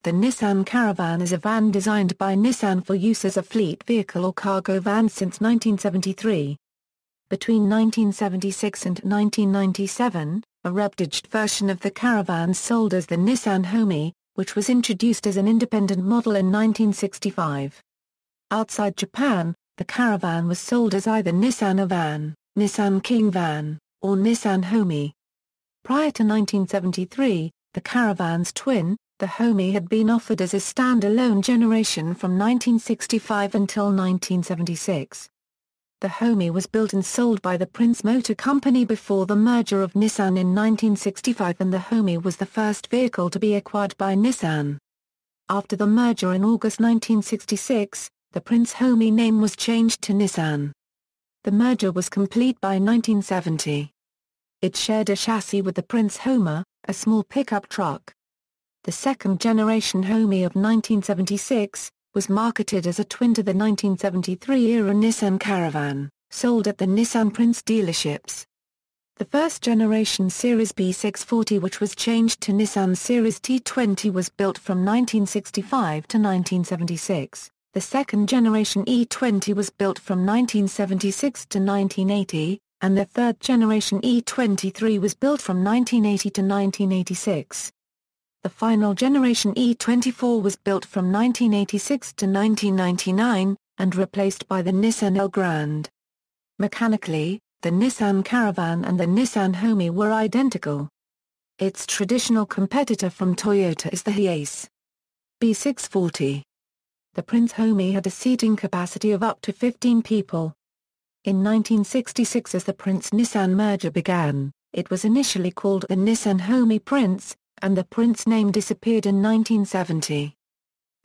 The Nissan Caravan is a van designed by Nissan for use as a fleet vehicle or cargo van since 1973. Between 1976 and 1997, a rebdaged version of the Caravan sold as the Nissan Homy, which was introduced as an independent model in 1965. Outside Japan, the Caravan was sold as either Nissan Urvan, Nissan King van, or Nissan Homy. Prior to 1973, the Caravan's twin, the Homy, had been offered as a standalone generation from 1965 until 1976. The Homy was built and sold by the Prince Motor Company before the merger of Nissan in 1965, and the Homy was the first vehicle to be acquired by Nissan. After the merger in August 1966, the Prince Homy name was changed to Nissan. The merger was complete by 1970. It shared a chassis with the Prince Homy, a small pickup truck. The second-generation Homy of 1976 was marketed as a twin to the 1973-era Nissan Caravan, sold at the Nissan Prince dealerships. The first-generation Series B640, which was changed to Nissan Series T20, was built from 1965 to 1976. The second-generation E20 was built from 1976 to 1980, and the third-generation E23 was built from 1980 to 1986. The final generation E24 was built from 1986 to 1999, and replaced by the Nissan Elgrand. Mechanically, the Nissan Caravan and the Nissan Homy were identical. Its traditional competitor from Toyota is the Hiace B640. The Prince Homy had a seating capacity of up to 15 people. In 1966, as the Prince-Nissan merger began, it was initially called the Nissan Homy Prince, and the Prince name disappeared in 1970.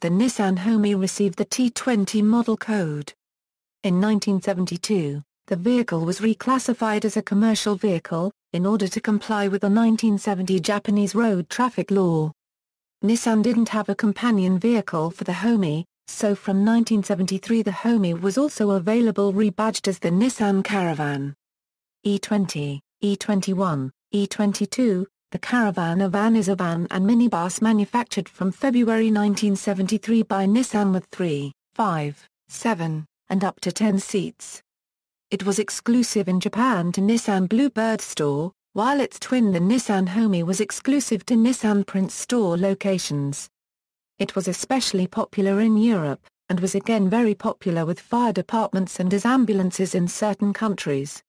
The Nissan Homy received the T20 model code. In 1972, the vehicle was reclassified as a commercial vehicle, in order to comply with the 1970 Japanese road traffic law. Nissan didn't have a companion vehicle for the Homy, so from 1973 the Homy was also available rebadged as the Nissan Caravan. E20, E21, E22, the Caravan van is a van and minibus manufactured from February 1973 by Nissan with 3, 5, 7, and up to 10 seats. It was exclusive in Japan to Nissan Bluebird store, while its twin the Nissan Homy was exclusive to Nissan Prince store locations. It was especially popular in Europe, and was again very popular with fire departments and as ambulances in certain countries.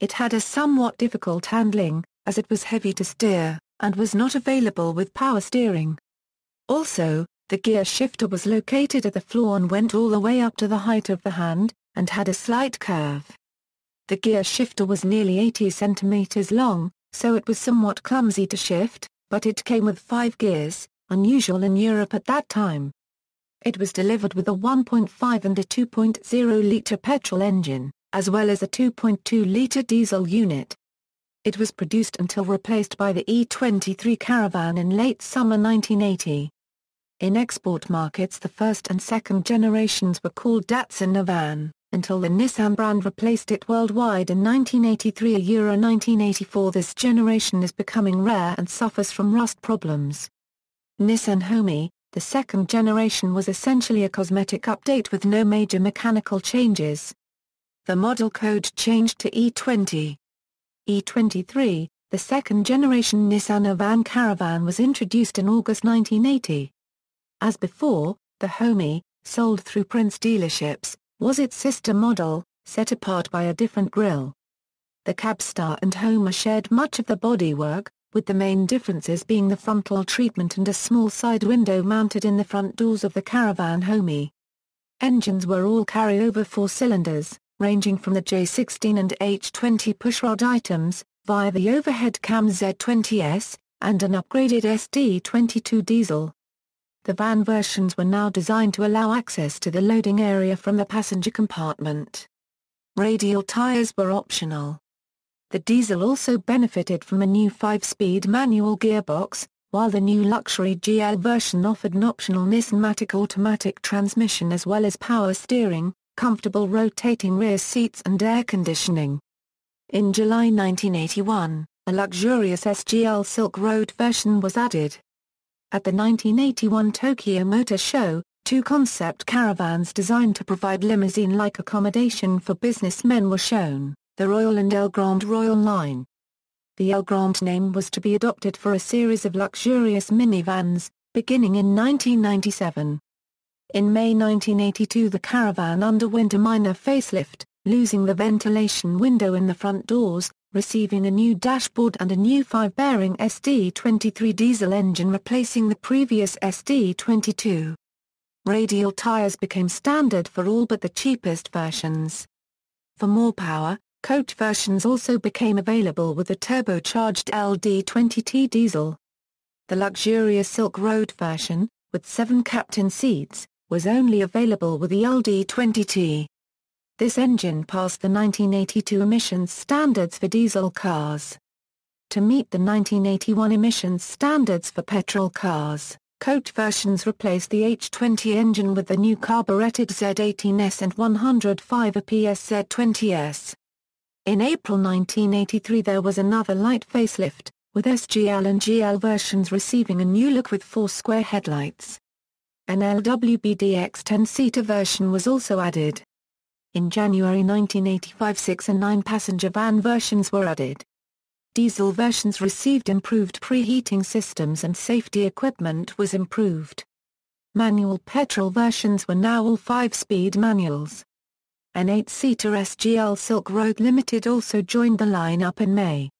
It had a somewhat difficult handling, as it was heavy to steer, and was not available with power steering. Also, the gear shifter was located at the floor and went all the way up to the height of the hand, and had a slight curve. The gear shifter was nearly 80 centimeters long, so it was somewhat clumsy to shift, but it came with 5 gears, unusual in Europe at that time. It was delivered with a 1.5 and a 2.0-liter petrol engine, as well as a 2.2-liter diesel unit. It was produced until replaced by the E23 Caravan in late summer 1980. In export markets, the first and second generations were called Datsun Urvan, until the Nissan brand replaced it worldwide in 1983. 1984. This generation is becoming rare and suffers from rust problems. Nissan Homy, the second generation, was essentially a cosmetic update with no major mechanical changes. The model code changed to E20. E23, the second-generation Nissan Urvan Caravan, was introduced in August 1980. As before, the Homy, sold through Prince dealerships, was its sister model, set apart by a different grille. The Cabstar and Homy shared much of the bodywork, with the main differences being the frontal treatment and a small side window mounted in the front doors of the Caravan Homy. Engines were all carryover 4 cylinders, ranging from the J16 and H20 pushrod items, via the overhead cam Z20S, and an upgraded SD22 diesel. The van versions were now designed to allow access to the loading area from the passenger compartment. Radial tires were optional. The diesel also benefited from a new 5-speed manual gearbox, while the new luxury GL version offered an optional Nissan automatic transmission as well as power steering, comfortable rotating rear seats and air conditioning. In July 1981, a luxurious SGL Silk Road version was added. At the 1981 Tokyo Motor Show, two concept caravans designed to provide limousine-like accommodation for businessmen were shown, the Royal and Elgrand Royal line. The Elgrand name was to be adopted for a series of luxurious minivans, beginning in 1997. In May 1982 the Caravan underwent a minor facelift, losing the ventilation window in the front doors, receiving a new dashboard and a new 5-bearing SD23 diesel engine replacing the previous SD22. Radial tires became standard for all but the cheapest versions. For more power, coach versions also became available with the turbocharged LD20T diesel. The luxurious Silk Road version, with 7 captain seats, was only available with the LD20T. This engine passed the 1982 emissions standards for diesel cars. To meet the 1981 emissions standards for petrol cars, coach versions replaced the H20 engine with the new carburetted Z18S and 105 PS Z20S. In April 1983 there was another light facelift, with SGL and GL versions receiving a new look with 4 square headlights. An LWBDX 10-seater version was also added. In January 1985 6 and 9-passenger van versions were added. Diesel versions received improved preheating systems and safety equipment was improved. Manual petrol versions were now all 5-speed manuals. An 8-seater SGL Silk Road Limited also joined the lineup in May.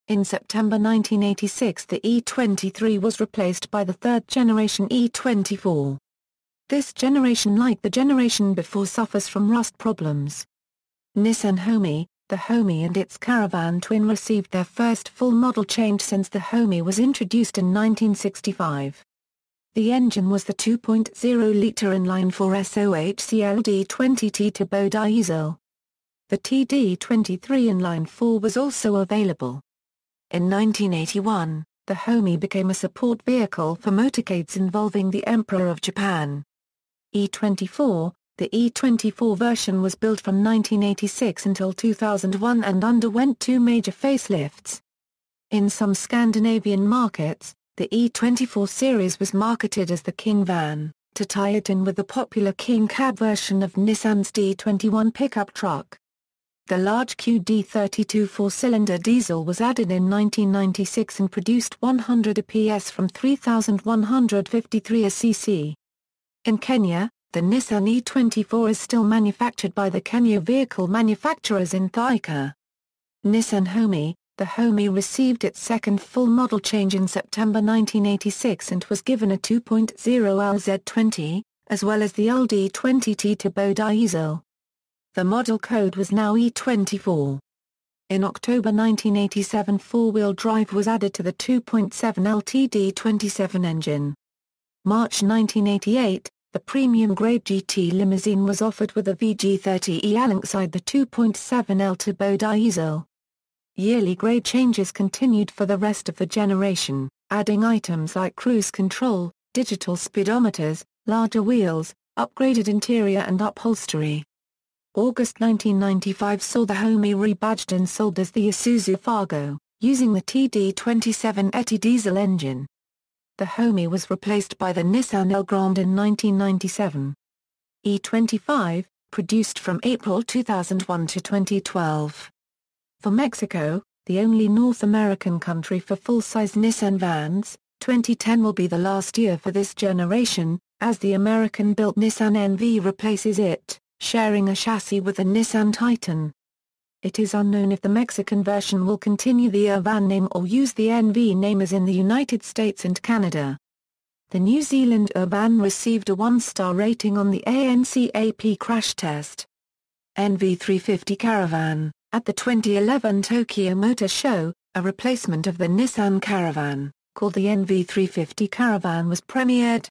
In September 1986 the E23 was replaced by the third-generation E24. This generation, like the generation before, suffers from rust problems. Nissan Homy, the Homy and its Caravan twin received their first full model change since the Homy was introduced in 1965. The engine was the 2.0-litre inline-4 SOHC LD20T turbo diesel. The TD23 inline-4 was also available. In 1981, the Homy became a support vehicle for motorcades involving the Emperor of Japan. E24, the E24 version was built from 1986 until 2001 and underwent 2 major facelifts. In some Scandinavian markets, the E24 series was marketed as the King van, to tie it in with the popular King cab version of Nissan's D21 pickup truck. The large QD32 4-cylinder diesel was added in 1996 and produced 100 PS from 3,153 cc. In Kenya, the Nissan E24 is still manufactured by the Kenya vehicle manufacturers in Thika. Nissan Homy, the Homy received its second full model change in September 1986 and was given a 2.0 LZ20, as well as the LD20T turbo diesel. The model code was now E24. In October 1987 4-wheel drive was added to the 2.7 LTD27 engine. March 1988, the premium-grade GT limousine was offered with a VG30E alongside the 2.7 L turbo diesel. Yearly grade changes continued for the rest of the generation, adding items like cruise control, digital speedometers, larger wheels, upgraded interior and upholstery. August 1995 saw the Homy rebadged and sold as the Isuzu Fargo, using the TD27 ETI diesel engine. The Homy was replaced by the Nissan Elgrand in 1997. E25, produced from April 2001 to 2012. For Mexico, the only North American country for full-size Nissan vans, 2010 will be the last year for this generation, as the American-built Nissan NV replaces it, sharing a chassis with the Nissan Titan. It is unknown if the Mexican version will continue the Urvan name or use the NV name as in the United States and Canada. The New Zealand Urvan received a 1-star rating on the ANCAP crash test. NV350 Caravan, at the 2011 Tokyo Motor Show, a replacement of the Nissan Caravan, called the NV350 Caravan was premiered.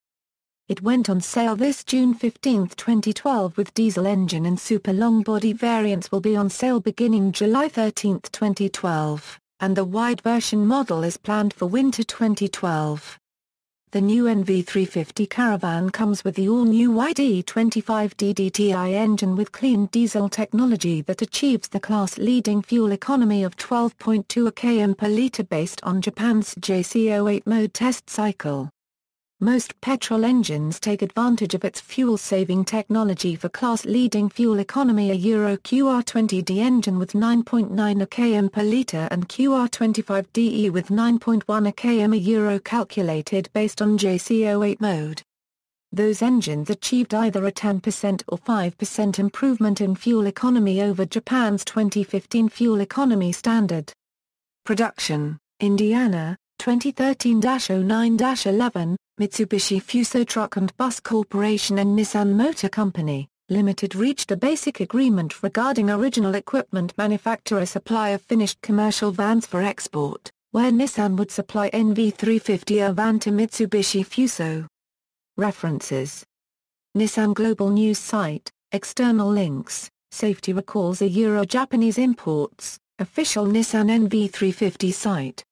It went on sale this June 15, 2012 with diesel engine and super long-body variants will be on sale beginning July 13, 2012, and the wide version model is planned for winter 2012. The new NV350 Caravan comes with the all-new wide E25 DDTI engine with clean diesel technology that achieves the class-leading fuel economy of 12.2 km per litre based on Japan's JC08 mode test cycle. Most petrol engines take advantage of its fuel-saving technology for class-leading fuel economy. A Euro QR20D engine with 9.9 km per litre and QR25DE with 9.1 km a Euro calculated based on JC08 mode. Those engines achieved either a 10% or 5% improvement in fuel economy over Japan's 2015 fuel economy standard. Production, Indiana, 2013-09-11, Mitsubishi Fuso Truck and Bus Corporation and Nissan Motor Company, Limited reached a basic agreement regarding original equipment manufacturer supply of finished commercial vans for export, where Nissan would supply NV350 Urvan to Mitsubishi Fuso. References. Nissan Global News Site, external links, safety recalls a Euro Japanese imports, official Nissan NV350 site.